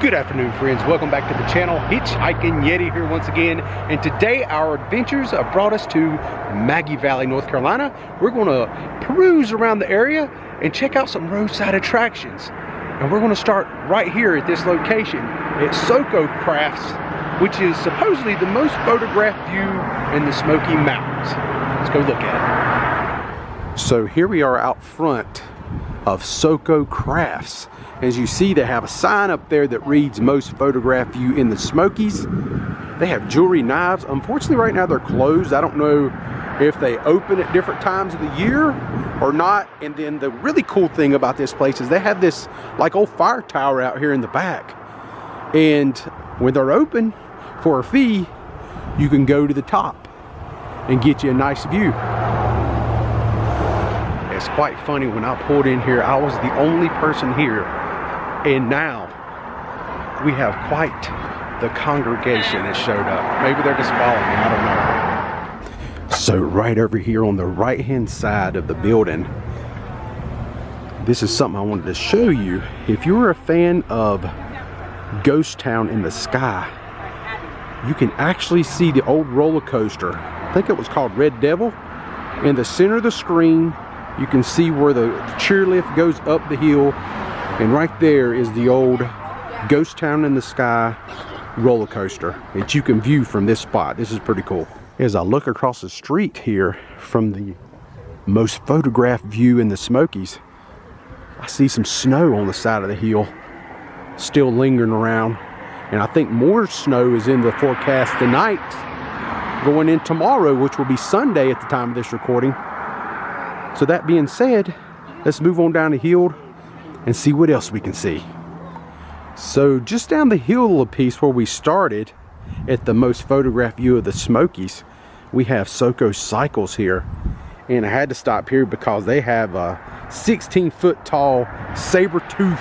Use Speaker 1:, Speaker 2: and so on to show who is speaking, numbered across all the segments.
Speaker 1: Good afternoon, friends. Welcome back to the channel. Hitchhiking Yeti here once again, and today our adventures have brought us to Maggie Valley, North Carolina. We're going to peruse around the area and check out some roadside attractions, and we're going to start right here at this location at Soko Crafts, which is supposedly the most photographed view in the Smoky Mountains. Let's go look at it. So here we are out front of Soko Crafts. As you see, they have a sign up there that reads most photographed view in the Smokies. They have jewelry, knives. Unfortunately right now they're closed. I don't know if they open at different times of the year or not. And then the really cool thing about this place is they have this like old fire tower out here in the back, and when they're open for a fee, you can go to the top and get you a nice view. It's quite funny, when I pulled in here I was the only person here, and now we have quite the congregation that showed up. Maybe they're just following me, I don't know. So right over here on the right hand side of the building, this is something I wanted to show you. If you're a fan of Ghost Town in the Sky, you can actually see the old roller coaster. I think it was called Red Devil. In the center of the screen you can see where the chairlift goes up the hill, and right there is the old Ghost Town in the Sky roller coaster that you can view from this spot. This is pretty cool. As I look across the street here from the most photographed view in the Smokies, I see some snow on the side of the hill still lingering around, and I think more snow is in the forecast tonight going in tomorrow, which will be Sunday at the time of this recording. So that being said, let's move on down the hill and see what else we can see. So just down the hill a piece where we started at the most photographed view of the Smokies, we have Soko Cycles here. And I had to stop here because they have a 16-foot tall saber-tooth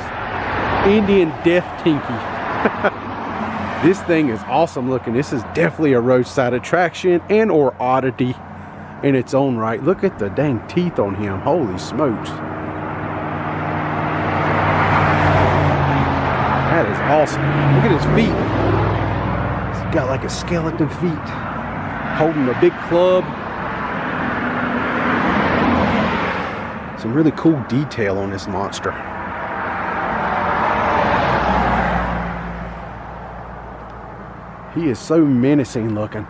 Speaker 1: Indian death tinky. This thing is awesome looking. This is definitely a roadside attraction and or oddity in its own right. Look at the dang teeth on him. Holy smokes. That is awesome. Look at his feet. He's got like a skeleton feet, holding a big club. Some really cool detail on this monster. He is so menacing looking.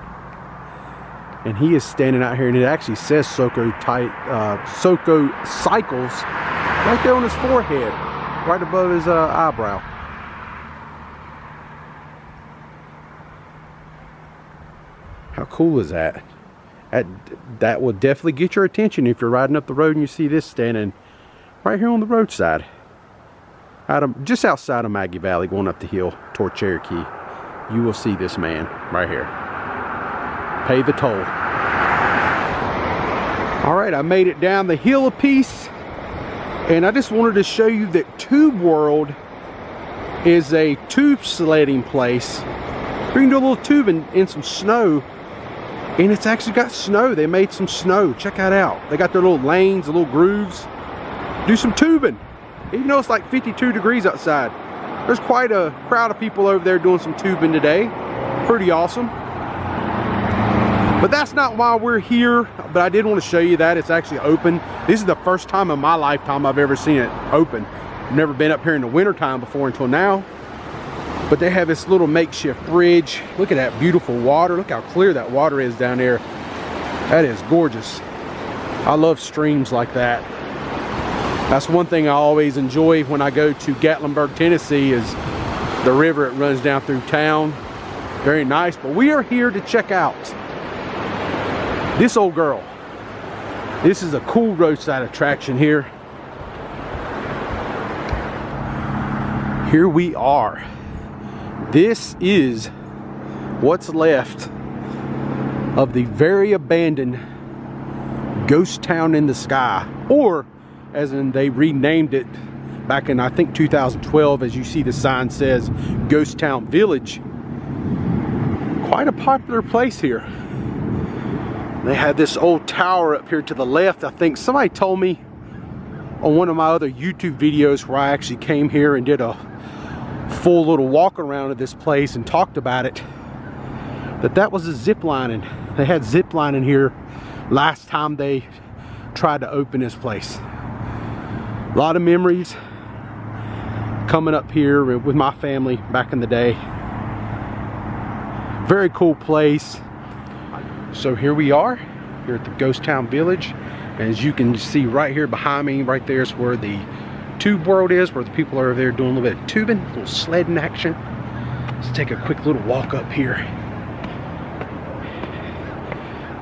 Speaker 1: And he is standing out here, and it actually says Soko Cycles right there on his forehead, right above his eyebrow. How cool is that? That will definitely get your attention if you're riding up the road and you see this standing right here on the roadside, just outside of Maggie Valley, going up the hill toward Cherokee. You will see this man right here. Pay the toll. All right, I made it down the hill a piece, and I just wanted to show you that Tube World is a tube sledding place. We can do a little tubing in some snow, and it's actually got snow. They made some snow. Check that out. They got their little lanes, the little grooves. Do some tubing, even though it's like 52 degrees outside. There's quite a crowd of people over there doing some tubing today. Pretty awesome. But that's not why we're here, but I did want to show you that it's actually open. This is the first time in my lifetime I've ever seen it open. I've never been up here in the winter time before until now. But they have this little makeshift bridge. Look at that beautiful water. Look how clear that water is down there. That is gorgeous. I love streams like that. That's one thing I always enjoy when I go to Gatlinburg, Tennessee, is the river that runs down through town. Very nice. But we are here to check out this old girl. This is a cool roadside attraction here. Here we are. This is what's left of the very abandoned Ghost Town in the Sky, or as in they renamed it back in I think 2012. As you see, the sign says Ghost Town Village. Quite a popular place here. They had this old tower up here to the left. I think somebody told me on one of my other YouTube videos where I actually came here and did a full little walk around of this place and talked about it, that was a zip lining. They had zip lining here last time they tried to open this place. A lot of memories coming up here with my family back in the day. Very cool place. So here we are, here at the Ghost Town Village. As you can see right here behind me, right there is where the tube world is, where the people are over there doing a little bit of tubing, a little sledding action. Let's take a quick little walk up here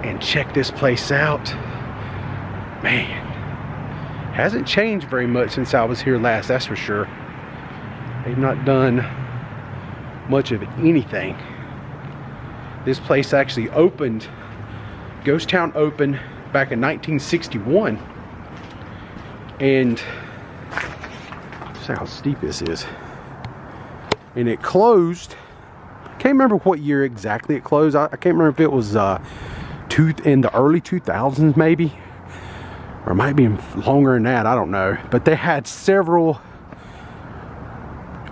Speaker 1: and check this place out. Man, hasn't changed very much since I was here last, that's for sure. They've not done much of anything. This place actually opened, Ghost Town opened back in 1961. And see how steep this is. And it closed, I can't remember what year exactly it closed. I can't remember if it was in the early 2000s maybe, or it might be longer than that, I don't know. But they had several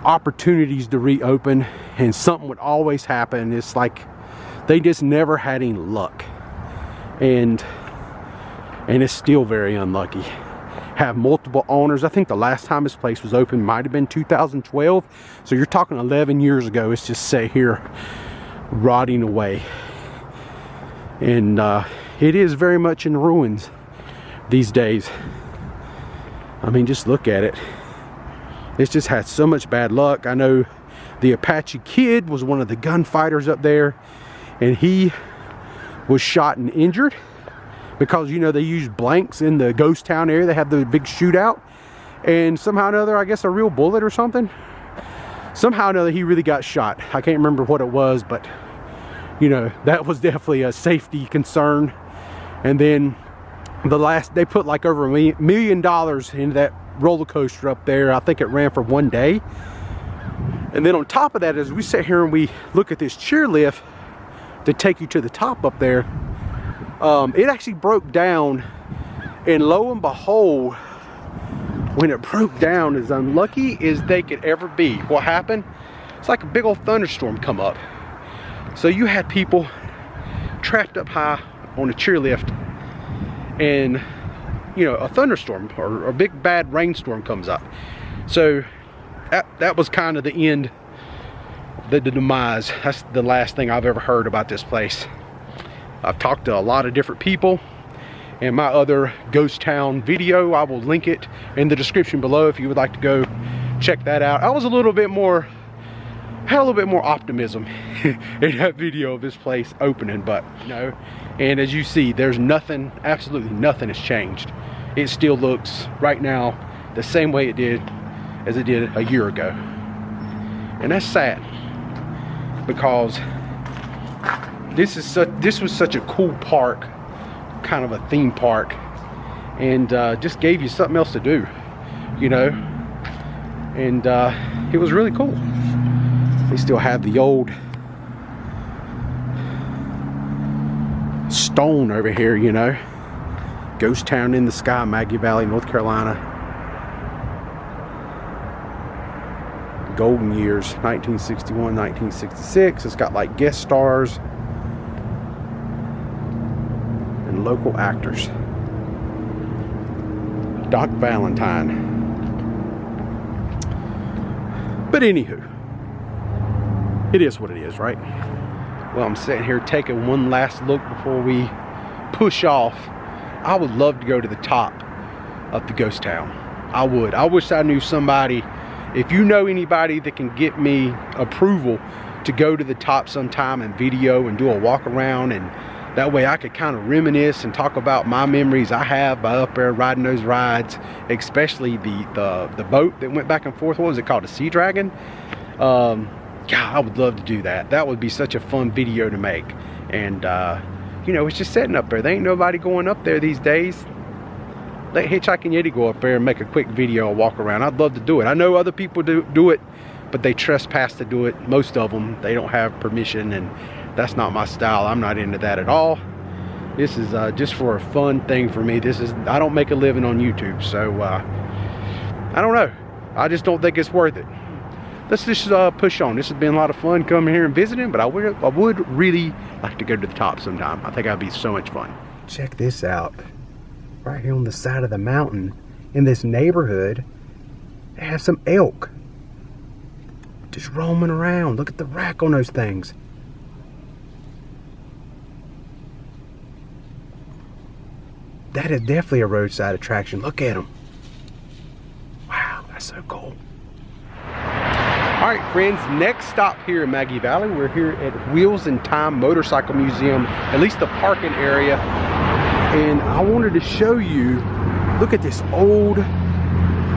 Speaker 1: opportunities to reopen, and something would always happen. It's like they just never had any luck, and it's still very unlucky. Have multiple owners. I think the last time this place was open might have been 2012, so you're talking 11 years ago. It's just sat here rotting away, and it is very much in ruins these days. I mean, just look at it. It's just had so much bad luck. I know the Apache Kid was one of the gunfighters up there, and he was shot and injured because, you know, they use blanks in the Ghost Town area. They have the big shootout, and somehow or another, I guess a real bullet or something, somehow or another he really got shot. I can't remember what it was, but you know, that was definitely a safety concern. And then they put like over $1 million into that roller coaster up there. I think it ran for one day. And then on top of that, as we sit here and we look at this chairlift to take you to the top up there, it actually broke down, and lo and behold, when it broke down, as unlucky as they could ever be, what happened? It's like a big old thunderstorm come up. So you had people trapped up high on a chairlift, and you know, a thunderstorm or a big bad rainstorm comes up. So that was kind of the end, the demise. That's the last thing I've ever heard about this place. I've talked to a lot of different people, and my other Ghost Town video, I will link it in the description below if you would like to go check that out. I was had a little bit more optimism in that video of this place opening, but you know, and as you see, there's nothing, absolutely nothing has changed. It still looks right now the same way it did as it did a year ago, and that's sad, because this was such a cool park, kind of a theme park, and just gave you something else to do, you know, and it was really cool. They still have the old stone over here, you know. Ghost Town in the Sky, Maggie Valley, North Carolina. Golden years, 1961, 1966. It's got like guest stars and local actors. Doc Valentine. But anywho, it is what it is, right? Well, I'm sitting here taking one last look before we push off. I would love to go to the top of the Ghost Town. I would. I wish I knew somebody. If you know anybody that can get me approval to go to the top sometime and video and do a walk around, and that way I could kind of reminisce and talk about my memories I have by up there riding those rides, especially the boat that went back and forth. What was it called? A Sea Dragon? God, I would love to do that. That would be such a fun video to make. And you know, it's just sitting up there. There ain't nobody going up there these days. Let Hitch and Yeti go up there and make a quick video and walk around. I'd love to do it. I know other people do it, but they trespass to do it. Most of them, they don't have permission, and that's not my style. I'm not into that at all. This is just for a fun thing for me. I don't make a living on YouTube, so I don't know. I just don't think it's worth it. let's just push on. This has been a lot of fun coming here and visiting, but I would really like to go to the top sometime. I think that'd be so much fun. Check this out. Right here on the side of the mountain in this neighborhood, they have some elk just roaming around. Look at the rack on those things. That is definitely a roadside attraction. Look at them. Wow, that's so cool. All right, friends, next stop here in Maggie Valley. We're here at Wheels in Time Motorcycle Museum, at least the parking area. And I wanted to show you, look at this old,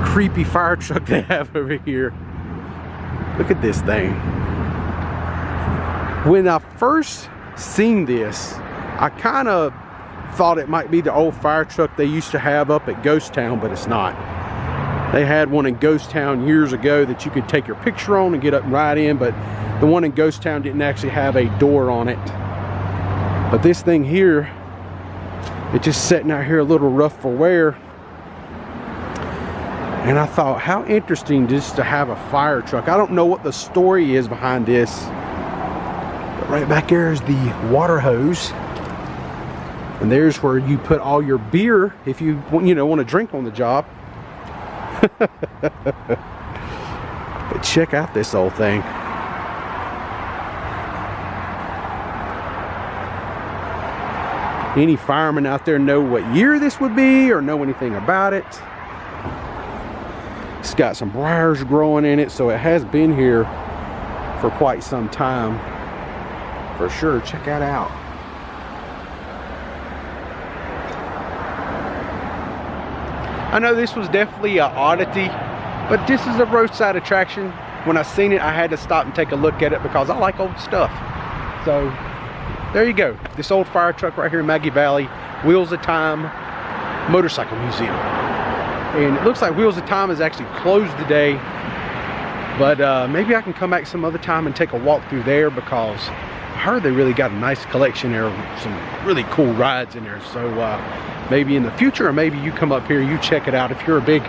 Speaker 1: creepy fire truck they have over here. Look at this thing. When I first seen this, I kind of thought it might be the old fire truck they used to have up at Ghost Town, but it's not. They had one in Ghost Town years ago that you could take your picture on and get up and ride in, but the one in Ghost Town didn't actually have a door on it. But this thing here, it's just sitting out here a little rough for wear. And I thought, how interesting just to have a fire truck. I don't know what the story is behind this, but right back there is the water hose. And there's where you put all your beer if you want to drink on the job. But check out this old thing. Any firemen out there know what year this would be or know anything about it? It's got some briars growing in it, so it has been here for quite some time. For sure, check that out. I know this was definitely an oddity, but this is a roadside attraction. When I seen it, I had to stop and take a look at it because I like old stuff. So there you go. This old fire truck right here in Maggie Valley, Wheels of Time Motorcycle Museum. And it looks like Wheels of Time is actually closed today, but maybe I can come back some other time and take a walk through there, because I heard they really got a nice collection there, some really cool rides in there. So maybe in the future, or maybe you come up here, you check it out if you're a big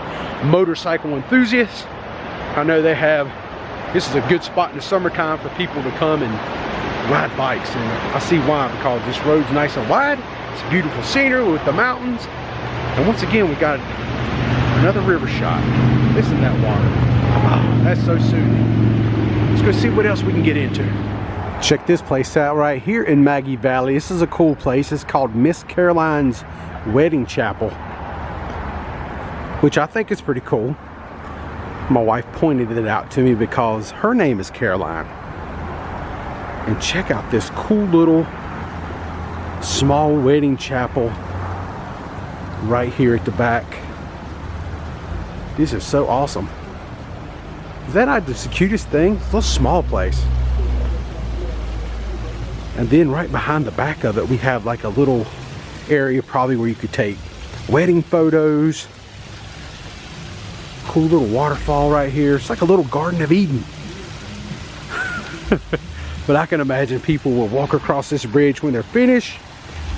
Speaker 1: motorcycle enthusiast. I know they have, this is a good spot in the summertime for people to come and ride bikes, and I see why, because this road's nice and wide. It's beautiful scenery with the mountains, and once again we got another river shot. Listen to that water. Oh, that's so soothing. Let's go see what else we can get into. Check this place out right here in Maggie Valley. This is a cool place. It's called Miss Caroline's Wedding Chapel, which I think is pretty cool. My wife pointed it out to me because her name is Caroline. And check out this cool little small wedding chapel right here at the back. These are so awesome. Is that not the cutest thing? It's a little small place. And then right behind the back of it, we have like a little area probably where you could take wedding photos. Cool little waterfall right here. It's like a little Garden of Eden. But I can imagine people will walk across this bridge when they're finished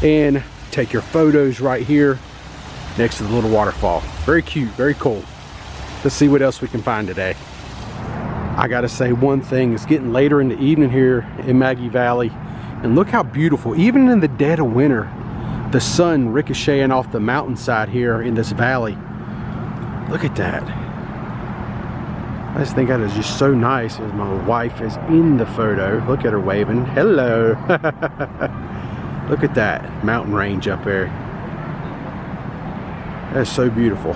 Speaker 1: and take your photos right here next to the little waterfall. Very cute, very cool. Let's see what else we can find today. I gotta say one thing, it's getting later in the evening here in Maggie Valley, and look how beautiful, even in the dead of winter, the sun ricocheting off the mountainside here in this valley. Look at that. I just think that is just so nice as my wife is in the photo. Look at her waving. Hello. Look at that mountain range up there. That's so beautiful.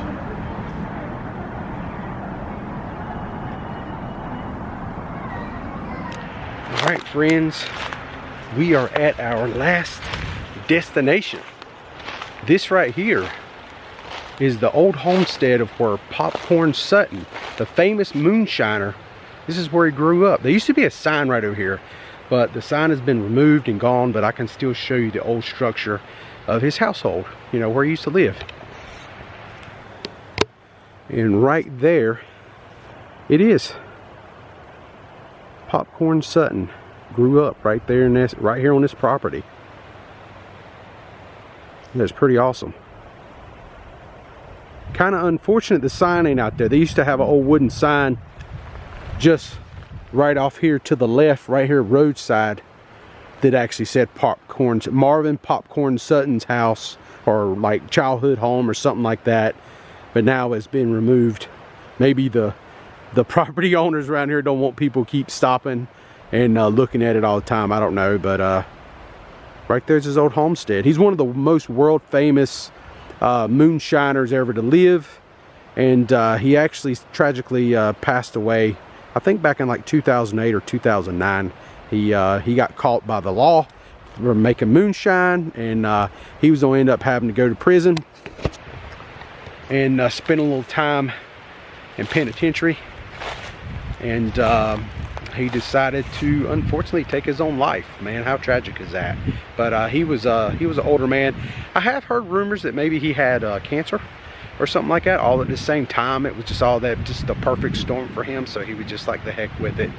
Speaker 1: All right, friends, we are at our last destination. This right here is the old homestead of where Popcorn Sutton, the famous moonshiner, this is where he grew up. There used to be a sign right over here, but the sign has been removed and gone, but I can still show you the old structure of his household, you know, where he used to live. And right there it is. Popcorn Sutton grew up right there in this, right here on this property. That's pretty awesome. Kind of unfortunate the sign ain't out there. They used to have an old wooden sign just right off here to the left, right here roadside, that actually said Marvin Popcorn Sutton's house, or like childhood home or something like that, but now it's been removed. Maybe the property owners around here don't want people keep stopping and looking at it all the time. I don't know, but right there's his old homestead. He's one of the most world famous moonshiners ever to live, and he actually tragically passed away, I think back in like 2008 or 2009. He got caught by the law for making moonshine, and he was going to end up having to go to prison and spend a little time in penitentiary. And he decided to unfortunately take his own life. Man, how tragic is that? But he was an older man. I have heard rumors that maybe he had cancer or something like that, all at the same time. It was just all that, just the perfect storm for him, so he was just like, the heck with it,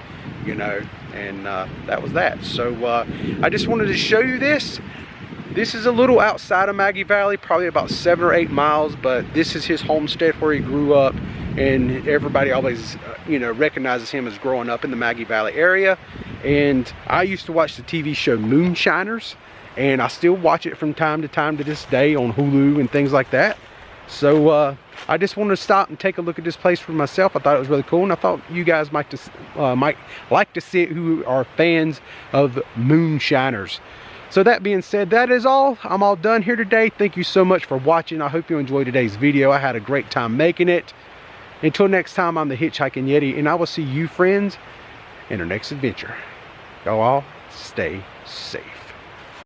Speaker 1: you know. And that was that. So I just wanted to show you this. This is a little outside of Maggie Valley, probably about 7 or 8 miles, but this is his homestead where he grew up, and everybody always you know, recognizes him as growing up in the Maggie Valley area. And I used to watch the TV show Moonshiners, and I still watch it from time to time to this day on Hulu and things like that. So I just wanted to stop and take a look at this place for myself. I thought it was really cool, and I thought you guys might like to see it, who are fans of moonshiners. So that being said, that is all. I'm all done here today. Thank you so much for watching. I hope you enjoyed today's video. I had a great time making it. Until next time, I'm the Hitchhiking Yeti, and I will see you friends in our next adventure. Y'all all stay safe.